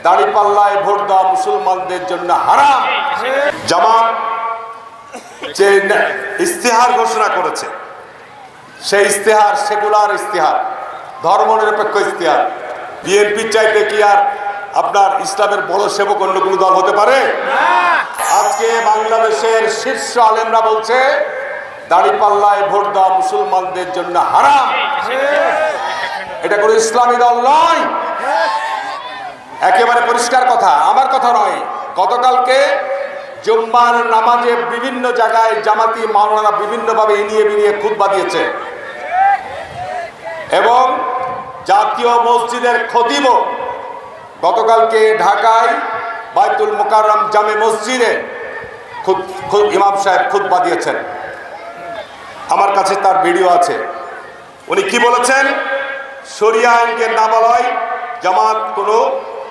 দাড়িপাল্লায় vote দেওয়া মুসলমানদের জন্য হারাম। জামাত যে ইস্তেহার ঘোষণা করেছে, সেই ইস্তেহার সেকুলার ইস্তেহার, ধর্মনিরপেক্ষ ইস্তেহার। বিএনপি চাইতে কি আর আপনার ইসলামের বড় সেবক অন্য কোনো দল হতে পারে? আজকে বাংলাদেশের শীর্ষ আলেমরা বলছে দাড়িপাল্লায় ভোট দেওয়া মুসলমানদের জন্য হারাম। এটা কোনো ইসলামী দল নয়, একেবারে পরিষ্কার কথা, আমার কথা নয়। গতকালকে জুম্মার নামাজে বিভিন্ন জায়গায় জামাতি মাওলানা বিভিন্নভাবে ইনিয়ে বিনিয়ে খুতবা দিয়েছে এবং জাতীয় মসজিদের খতিব গতকালকে ঢাকায় বাইতুল মোকাররম জামে মসজিদে ইমাম সাহেব খুতবা দিয়েছেন। আমার কাছে তার ভিডিও আছে। উনি কি বলেছেন? শরিয়া আইনকে না বলায় জামাত কোনো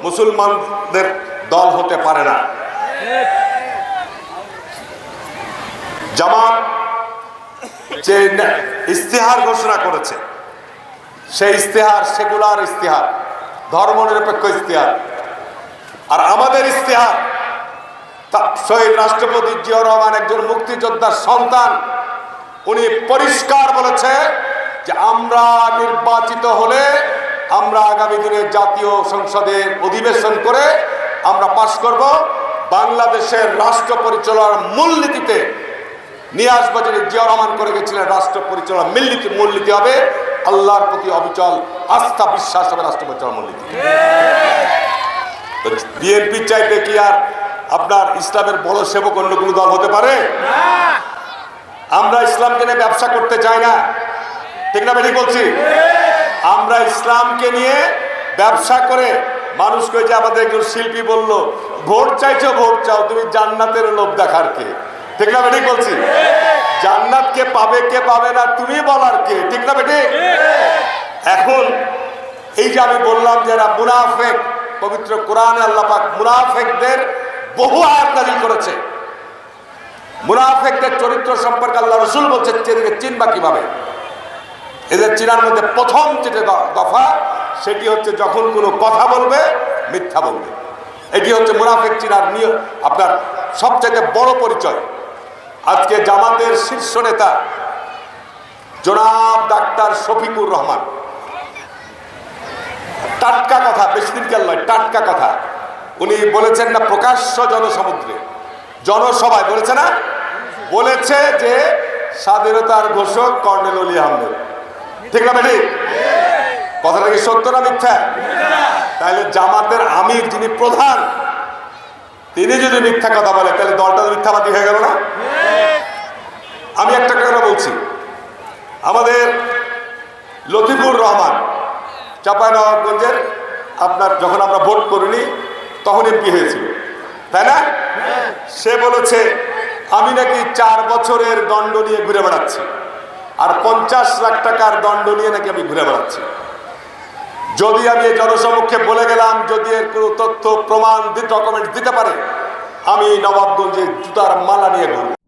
মুসলমানদের দল হতে পারে না। জামাত যে ইস্তেহার ঘোষণা করেছে, সেই ইস্তেহার সেকুলার ইস্তেহার, ধর্মনিরপেক্ষ ইস্তেহার। আর আমাদের ইস্তেহার, শহীদ রাষ্ট্রপতি জিয়াউর রহমান একজন মুক্তিযোদ্ধার সন্তান, উনি পরিষ্কার বলেছে যে আমরা নির্বাচিত হলে আমরা আগামী দিনে জাতীয় সংসদের অধিবেশন করে আমরা পাশ করব, বাংলাদেশের রাষ্ট্র পরিচালনার মূলনীতিতে নিয়ে আসবো, যিনি জিয়াউর রহমান করে গেছিলেন। রাষ্ট্র পরিচালনার মূলনীতি হবে আল্লাহর প্রতি অবিচল আস্থা, বিশ্বাস হবে রাষ্ট্র পরিচালনার মূলনীতি। বিএনপি চাইতে কি আর আপনার ইসলামের বড় সেবক অন্য কোনো দল হতে পারে? আমরা ইসলামকে নিয়ে ব্যবসা করতে চাই না, ঠিক না? বেঠিক বলছি? আমরা ইসলামকে নিয়ে ব্যবসা করে মানুষকে, যে আমাদের একজন শিল্পী বলল, ভোট চাইছো ভোট চাও, তুমি জান্নাতের লোভ দেখার কে? ঠিক না বেঠিক বলছি? জান্নাত কে পাবে কে পাবে না তুমি বলার কে? ঠিক না বেঠিক? এখন এই যে আমি বললাম যে এরা মুনাফেক, পবিত্র কোরআনে আল্লাহ পাক মুনাফেকদের বহু আয়াত নাযিল করেছে। মুনাফেকদের চরিত্র সম্পর্কে আল্লাহ রাসূল বলছে এদেরকে চিনবা কিভাবে? এদের চিনার মধ্যে প্রথম যেটা দফা, সেটি হচ্ছে যখন কোনো কথা বলবে মিথ্যা বলবে। এটি হচ্ছে মুনাফেক চিনার নিয়ম, আপনার সবচেয়ে বড় পরিচয়। আজকে জামাতের শীর্ষ নেতা জনাব ডাক্তার শফিকুর রহমান, টাটকা কথা, বেশি দিন কেন নয়, টাটকা কথা উনি বলেছেন না প্রকাশ্য জনসমুদ্রে, জনসভায় বলেছে না, বলেছে যে স্বাধীনতার ঘোষক কর্নেল অলি আহমেদ। ঠিক না বেঠিক? কথাটা কি সত্য না মিথ্যা? তাহলে জামাতের আমির যিনি প্রধান, তিনি যদি মিথ্যা কথা বলে তাহলে দলটা মিথ্যাবাদী হয়ে গেল না? আমি একটা কথা বলছি, আমাদের লতিফুর রহমান চাঁপাইনবাবগঞ্জের, আপনার যখন আমরা ভোট করিনি তখন এমপি হয়েছিল, তাই না? সে বলেছে আমি নাকি 4 বছরের দণ্ড নিয়ে ঘুরে বেড়াচ্ছি, আর 50 লাখ টাকার দণ্ড নিয়ে নাকি আমি ঘুরে বেড়াচ্ছি। যদি আমি এই জনসমক্ষে বলে গেলাম, যদি এর কোনো তথ্য প্রমাণ ডকুমেন্ট দিতে পারে, আমি নবাবগঞ্জে জুতার মালা নিয়ে ঘুরব।